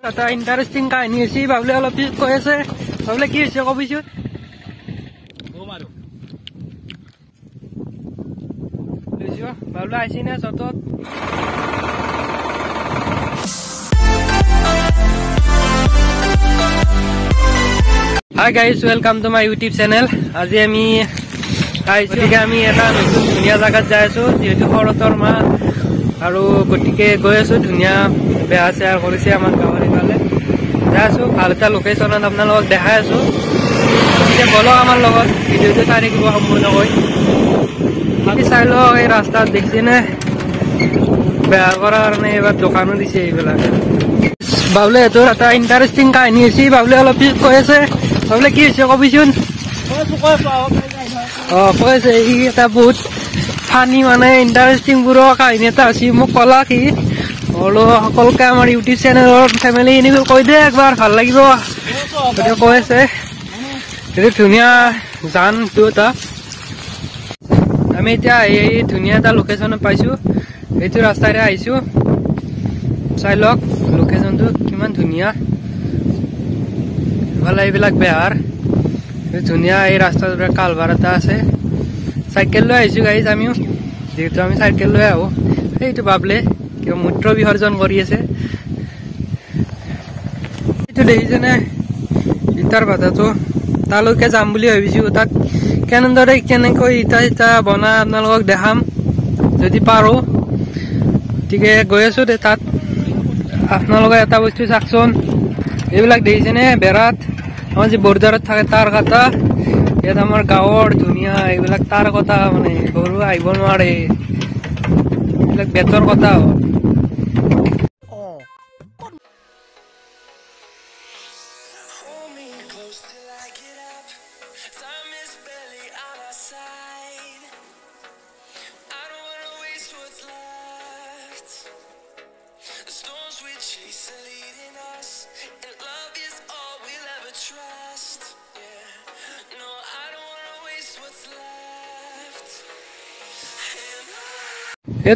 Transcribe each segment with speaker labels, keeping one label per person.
Speaker 1: এটা ইন্টারেস্টিং কাহিনী আছে বাবুলে অলপ কৈ আছে বাবুলে কি হৈছে কবিছো বাবুলে আইছি না চতত Hi guys, welcome to my YouTube channel. আজি আমি আইছিকে আমি এটা নতুন ধুনিয়া জায়গাত যাই আছো যেহেতু শৰতৰ মা আৰু গটিকে গৈ আছো ধুনিয়া বেয়া চেয়াৰ কৰিছে আমাৰ গাঁৱৰ ফালে যাই আছো ভাল এটা লোকেশ্যনত আপোনালোকক দেখাই আছো এতিয়া বলক আমাৰ লগত ভিডিঅ'টো চাই থাকিব সম্পূৰ্ণকৈ আমি চাই লওক এই ৰাস্তাত দেখিছেনে বেয়া কৰাৰ কাৰণে এবাৰ দোকানো দিছে এইবিলাক বাবুলে এইটো এটা ইণ্টাৰেষ্টিং কাহিনী আছে বাবুলে অলপ কৈ আছে বাবুলে কি হৈছে কবিচোন কৈছে ই এটা বহুত ফানি মানে ইণ্টাৰেষ্টিং বোৰৰ কাহিনী এটা আছে মোক কলা কি হলো সকলোকে আমাৰ ইউটিউব চেনেলৰ ফেমিলি এনেকৈ কৈ দে একবাৰ ভাল লাগিব কৈ আছে এইটো ধুনীয়া জানটো এটা আমি এতিয়া এই ধুনীয়া এটা লোকেশ্যনত পাইছো এইটো ৰাস্তাৰে আহিছো চাই লওক লোকেশ্যনটো কিমান ধুনীয়া ভালে এইবিলাক বেহাৰ ধুনীয়া এই ৰাস্তাৰ কালভাৰ এটা আছে চাইকেল লৈ আহিছো গাইজ আমিও যেহেতু আমি চাইকেল লৈ আহো এইটো বাবলে কিবা মূত্ৰ বিসৰ্জন কৰি আছে এইটো দেখিছেনে ইটাৰ ভাটাটো তালৈকে যাম বুলি ভাবিছো তাত কেনেদৰে কেনেকৈ ইটা ইটা বনাই আপোনালোকক দেখাম যদি পাৰো গতিকে গৈ আছো তাত আপোনালোকে এটা বস্তু চাওকচোন এইবিলাক দেখিছেনে বেৰাত আমাৰ যে বৰ্ডাৰত থাকে তাৰ কটা ইয়াত আমাৰ গাঁৱৰ ধুনীয়া এইবিলাক তাৰ কটা মানে গৰু আহিব নোৱাৰে এইবিলাক বেতৰ কটা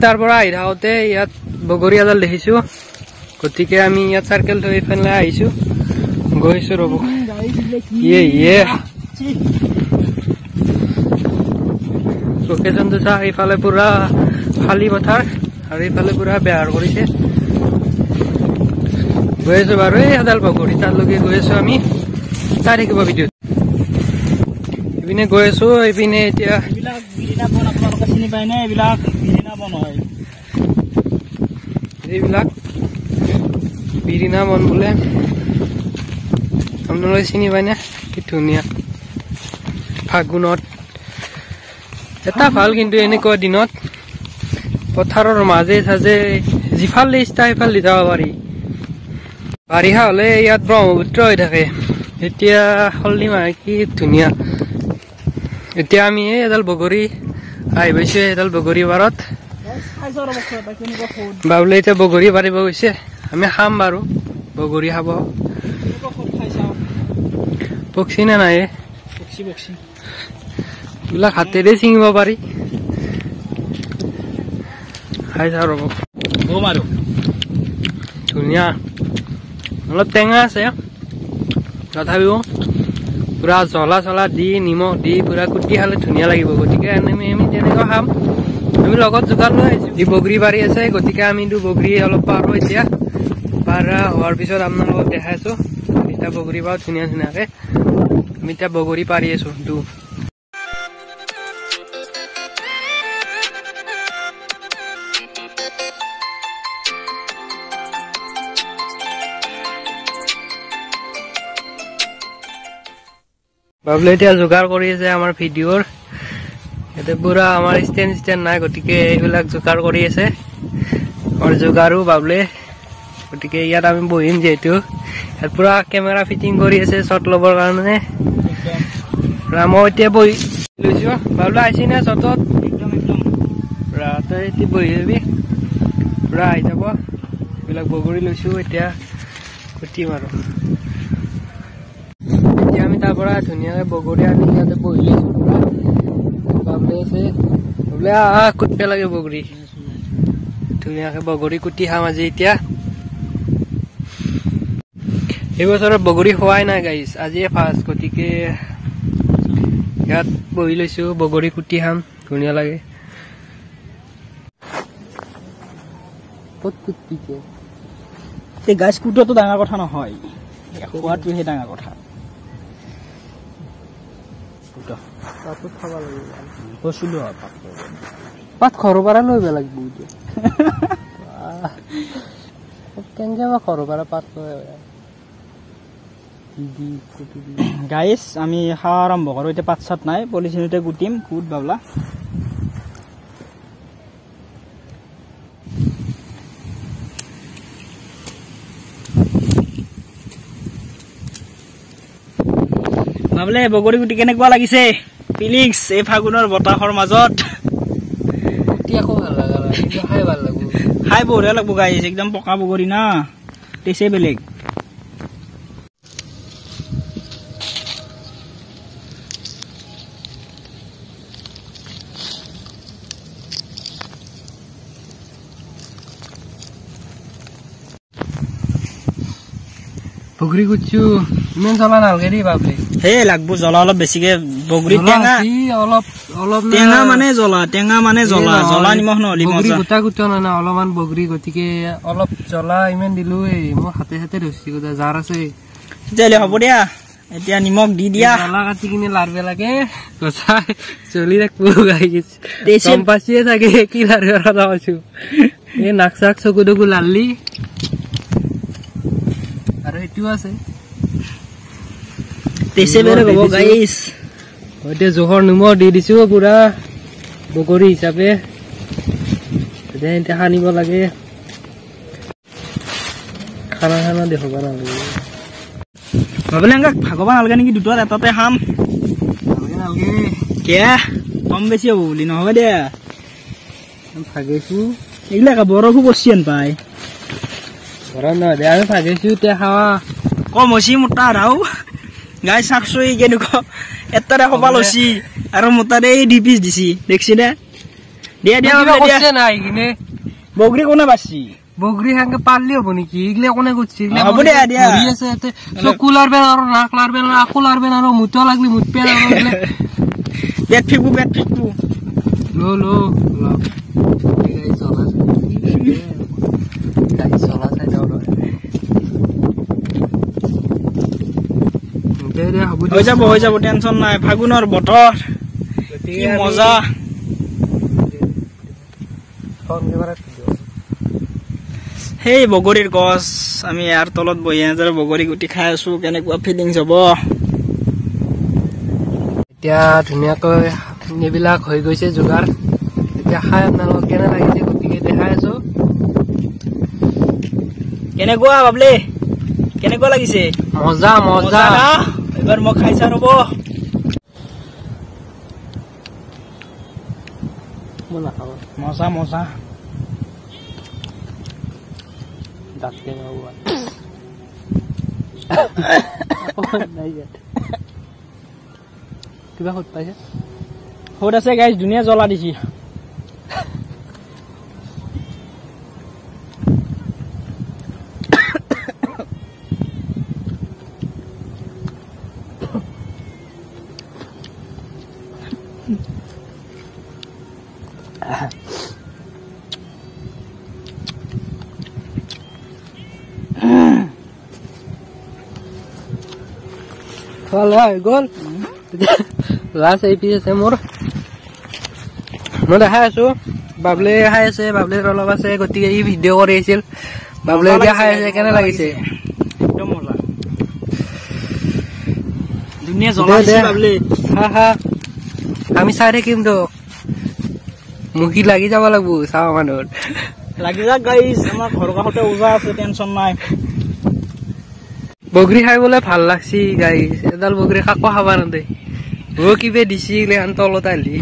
Speaker 1: তাৰ পৰা আহি থাকোঁতে ইয়াত বগৰী এডাল দেখিছো গতিকে আমি ইয়াত চাৰ্কেল থৈ পেলাই আহিছো গৈছো ৰ'ব লোকেশ্যনটো চা এইফালে পুৰা খালী পথাৰ আৰু এইফালে পুৰা বেহাৰ কৰিছে গৈ আছো বাৰু এই এডাল বগৰী তালৈকে গৈ আছো আমি চাই থাকিব ভিডিঅ'ত এইপিনে গৈ আছো এইপিনে এতিয়া এইবিলাক বিৰিণা বন বোলে আপোনালোকে চিনি পায়নে কি ধুনীয়া ফাগুনত এটা ভাল কিন্তু এনেকুৱা দিনত পথাৰৰ মাজে চাজে যিফালে ইচ্ছা সেইফালে যাব পাৰি বাৰিষা হলে ইয়াত ব্ৰহ্মপুত্ৰ হৈ থাকে এতিয়া সলনি মাহে কি ধুনীয়া এতিয়া আমি এডাল বগৰী আহি পাইছো এডাল বগৰী পাৰত বাবুলে এতিয়া বগৰী পাৰিব গৈছে আমি খাম বাৰু বগৰী খাব পক্ষী নে নাই এইবিলাক হাতেৰে ছিঙিব পাৰি খাই চাওঁ ৰ'ব ধুনীয়া অলপ টেঙা আছে তথাপিও পুৰা জ্বলা চলা দি নিমখ দি পুৰা কুটি খালে ধুনীয়া লাগিব গতিকে আমি তেনেকুৱা খাম আমি লগত যোগাৰ লৈ আহিছো যি বগৰী পাৰি আছে গতিকে আমি বগৰী অলপ পাৰো এতিয়া পাৰ হোৱাৰ পিছত আপোনালোকক দেখাইছো এতিয়া বগৰী পাওঁ ধুনীয়া ধুনীয়াকে আমি এতিয়া বগৰী পাৰি আছো বাবুলে এতিয়া যোগাৰ কৰি আছে আমাৰ ভিডিঅ'ৰ ইয়াতে পুৰা আমাৰ ষ্টেণ্ড নাই গতিকে এইবিলাক যোগাৰ কৰি আছে আমাৰ যোগাৰো বাবুলে গতিকে ইয়াত আমি বহিম যিহেতু ইয়াত পুৰা কেমেৰা ফিটিং কৰি আছে শ্বট ল'বৰ কাৰণে মই এতিয়া বহি লৈছো বাবুলে আহিছি নে শ্বটত তই এতিয়া বহি যাবি পুৰা আহি যাব এইবিলাক বগৰী লৈছো এতিয়া কুটিম আৰু আমি তাৰ পৰা ধুনীয়াকে বগৰী আনি ইয়াতে বহি লৈছো পুৰা বাবুলে আছে বাবুলে কুটিব লাগে বগৰী ধুনীয়াকে বগৰী কুটি খাম আজি এতিয়া এই বছৰত বগৰী খোৱাই নাই গাইছ, আজিয়ে ফাৰ্ষ্ট, গতিকে ইয়াত বহি লৈছো, বগৰী কুটি খাম, ধুনীয়া লাগে। ক'ত কুটিছে
Speaker 2: এই গাছ কুটোৱাটো ডাঙৰ কথা নহয়, খোৱাটোহে ডাঙৰ কথা।
Speaker 1: পাতত খাব লাগিব,
Speaker 2: কৈছিলো
Speaker 1: পাত ঘৰৰ পৰা লৈ লাগিব কেনেকে বা ঘৰৰ পৰা পাত লৈ
Speaker 2: গাইছ আমি খাওয়া আৰম্ভ কৰো। এতিয়া পাত চাত নাই, পলিথিনতে গুটিম, কুট বাবলা। বাবলে বগৰী গুটি কেনেকুৱা লাগিছে ফিলিংছ এই ফাগুনৰ বতাহৰ মাজত?
Speaker 1: আকৌ ভাল লাগা, খাই ভাল লাগব,
Speaker 2: খাই বঢ়িয়া লাগব গাইছ, একদম পকা বগৰী না, টেষ্টে বেলেগ।
Speaker 1: বগৰী কুটছো, ইমান জ্বলা নালাগে দেই বাবলে।
Speaker 2: হে লাগবো জ্বলা অলপ বেছিকে, বগৰী টেঙা
Speaker 1: অলপ অলপ
Speaker 2: টেঙা মানে জ্বলা, টেঙা মানে জ্বলা, জ্বলা নিমখ নহলি মজা।
Speaker 1: গোটা গোটা নহয়, অলপমান বগৰী, গতিকে অলপ জ্বলা ইমান দিলো, মোৰ হাতে হাতে ধৰিছে গোটা জাৰ আছে।
Speaker 2: তেতিয়াহ'লে হ'ব দিয়া, এতিয়া নিমখ দি দিয়া,
Speaker 1: জ্বলা কাটি কিনে লাৰব লাগে, গছাই চলি থাকবো গাইছ, গম পাইছিয়ে থাকে কি লাৰব কথা কৈছো। এই নাক চাক চকু টকু লাৰলি আৰু এইটো আছে,
Speaker 2: টেষ্টে বেলেগ হ'ব গাইছ।
Speaker 1: এতিয়া জোখৰ নিমখ দি দিছো পুৰা বগৰী হিচাপে, এতিয়া সানিব লাগে। খানা খানা দেখুৱাব নালাগে,
Speaker 2: ভাবিলে এনেকা ভাগব নালাগে নেকি, দুটাত এটাতে খাম
Speaker 1: নালাগে
Speaker 2: কিয়া কম বেছি হ'ব বুলি নহ'ব দিয়া।
Speaker 1: ভাগিছো
Speaker 2: এইবিলাক বৰফো পৰছি হেন পায়,
Speaker 1: ঘৰত নহয় দে, আমি ভাগিছো এতিয়া খাৱা
Speaker 2: কম হৈছি মোটা ৰাও গাই চাকচই কেনেকুৱা এটাৰে কপাল হৈছি, আৰু মোটাৰে 2 পিচ দিছি, দেখছি দে। দিয়া দিয়া
Speaker 1: নাই কিনে
Speaker 2: বগৰী কোনে বাচছি,
Speaker 1: বগৰী সাংকে পাৰলি হ'ব নেকি, এইগিলা কোনে কৰিছে?
Speaker 2: হ'ব দিয়া দিয়া,
Speaker 1: চকু লাৰবেন আৰু নাক লাৰবেন আৰু আকো লাৰবেন আৰু মুত লাগলি মুত পেন আৰু
Speaker 2: পেট ফিকবো, পেট ফিকবো
Speaker 1: লো
Speaker 2: হৈ যাব টেনচন নাই, ফাগুনৰ বতৰ কি মজা। সেই বগৰীৰ গছ, আমি ইয়াৰ তলত বহি এনেদৰে বগৰী গুটি খাই আছো, কেনেকুৱা ফিলিংছ হ'ব।
Speaker 1: এতিয়া ধুনীয়াকৈ এইবিলাক হৈ গৈছে যোগাৰ, এতিয়া খাই আপোনালোকক কেনে লাগিছে গতিকে দেখাই আছো।
Speaker 2: কেনেকুৱা বাবলে, কেনেকুৱা লাগিছে?
Speaker 1: মজা মজা,
Speaker 2: এবাৰ মই খাইছা ৰ'ব। মজা মজা,
Speaker 1: কিবা সুধ পাইছে?
Speaker 2: সুধ আছে গাইছ, ধুনীয়া জ্বলা দিছি।
Speaker 1: গ'ল লাষ্ট এই পিচ আছে মোৰ, মই দেখাই আছো। বাবলে খাই আছে, বাবলেৰ অলপ আছে, গতিকে ই ভিডিঅ' কৰি আছিল। বাবলে এতিয়া খাই আছে, কেনে লাগিছে?
Speaker 2: একদম মজা, ধুনীয়া জ্বলা দিছে বাবলে।
Speaker 1: হা হা, আমি চাই থাকিম তো, মুখি লাগি যাব লাগব চাওঁ মানুহৰ।
Speaker 2: লাগি যাক গাইছ, আমাৰ ঘৰৰ কাষতে ওজা আছে, টেনচন নাই।
Speaker 1: বগৰী খাই বোলে ভাল লাগছি গাইছ, এডাল বগৰী কাকো খাবা নেদে, কিবা দিছি এইগিলাখান তলত আলি,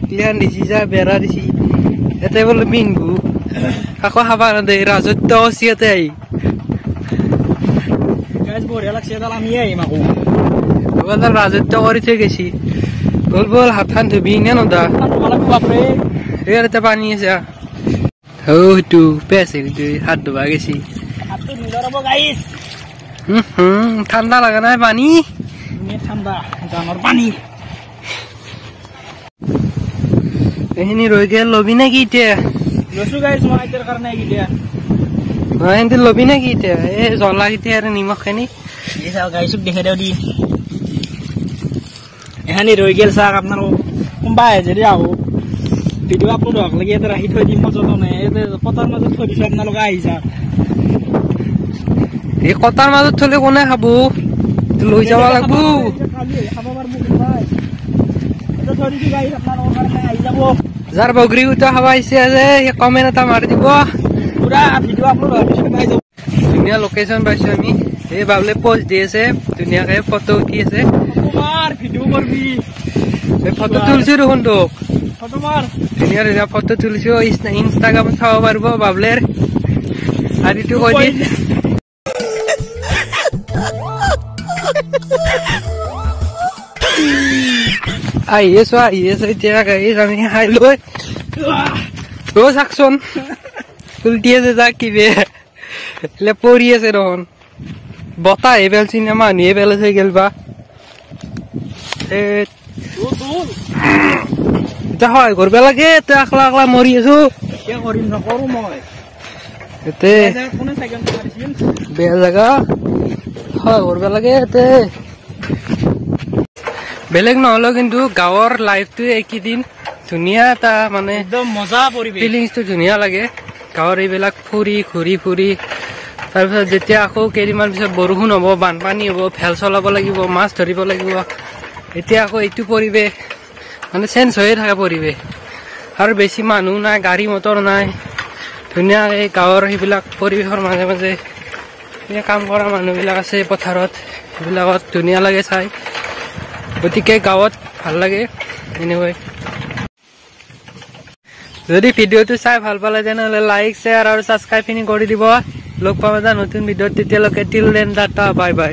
Speaker 1: এইগিলাখান দিছি যা বেৰা দিছি, এতে বোলে মিনগু কাকো খাবা নেদে, ৰাজত্ব আছে ইয়াতে আহি।
Speaker 2: বঢ়িয়া লাগছে, এডাল আমি আহিম আকৌ,
Speaker 1: এডাল ৰাজত্ব কৰি থৈ গেছি। বল বল হাত খান ধুবি নে নদা, ইয়াতে পানী আছে, সেইটো পেছে হাত ধুবা গেছি।
Speaker 2: হাতটো নিজৰ হ'ব গাইছ।
Speaker 1: ঠাণ্ডা লাগা নাই পানী
Speaker 2: ঠাণ্ডা জানৰ পানী
Speaker 1: এইখিনি ৰৈ গেল লবি নেকি এতিয়া
Speaker 2: লৈছো গাইছ মই আইতাৰ কাৰণে এতিয়া
Speaker 1: এহেঁতি লবি নেকি এতিয়া এই জ্বলা এতিয়া আৰু নিমখ খিনি
Speaker 2: এই চাওক গাইছক দেখাই দিওঁ দি এহানি ৰৈ গেল চাওক আপোনালোক কোনোবা যদি আহো ভিডিঅ' আপলোড হোৱাক লাগি ইয়াতে ৰাখি থৈ দিম সযতনে পথাৰ মাজত থৈ দিছো আপোনালোকে আহি যাওক
Speaker 1: এই কটাৰ মাজত থলে কোনে খাব লৈ যাব লাগব যাৰ বগৰী উঠা খাব আহিছে যে কমেণ্ট এটা মাৰি দিব
Speaker 2: পুৰা ভিডিঅ' আপলোড হোৱাৰ পিছত পাই যাব
Speaker 1: ধুনীয়া লোকেশ্যন পাইছো আমি এই বাবলে পোষ্ট দি আছে ধুনীয়াকে ফটো উঠি আছে
Speaker 2: ভিডিঅ' কৰবি
Speaker 1: ফটো তুলিছো দেখোন তোক
Speaker 2: ফটো মাৰ
Speaker 1: ধুনীয়া ধুনীয়া ফটো তুলিছো ইনষ্টাগ্ৰামত চাব পাৰিব বাবলেৰ আৰু এইটো কৈ দি আহি আছো এতিয়া গাড়ীত আমি খাই লৈ চাকচোন উল্টি আছে যা কিবে পৰি আছে দেখোন বতাহ হে পেলছি নে মানুহে পেলাইছে গেল বা এতিয়া সহায় কৰিব লাগে তই আকলা আকলা মৰি আছো
Speaker 2: কৰিম নকৰো মই
Speaker 1: এতে বেয়া জেগা সহায় কৰিব লাগে এতে বেলেগ নহলেও কিন্তু গাঁৱৰ লাইফটো এইকেইদিন ধুনীয়া এটা মানে
Speaker 2: একদম মজা পৰিৱেশ
Speaker 1: ফিলিংছটো ধুনীয়া লাগে গাঁৱৰ এইবিলাক ফুৰি ঘূৰি ফুৰি তাৰপিছত যেতিয়া আকৌ কেইদিনমান পিছত বৰষুণ হ'ব বানপানী হ'ব ভেল চলাব লাগিব মাছ ধৰিব লাগিব এতিয়া আকৌ এইটো পৰিৱেশ মানে চেঞ্জ হৈয়ে থাকে পৰিৱেশ আৰু বেছি মানুহ নাই গাড়ী মটৰ নাই ধুনীয়া এই গাঁৱৰ সেইবিলাক পৰিৱেশৰ মাজে মাজে কাম কৰা মানুহবিলাক আছে পথাৰত সেইবিলাকত ধুনীয়া লাগে চাই গতিকে গাঁৱত ভাল লাগে এনেকৈ যদি ভিডিঅ'টো চাই ভাল পালে তেনেহ'লে লাইক শ্বেয়াৰ আৰু ছাবস্ক্ৰাইব খিনি কৰি দিব লগ পাম এটা নতুন ভিডিঅ'ত তেতিয়ালৈকে till then tata bye bye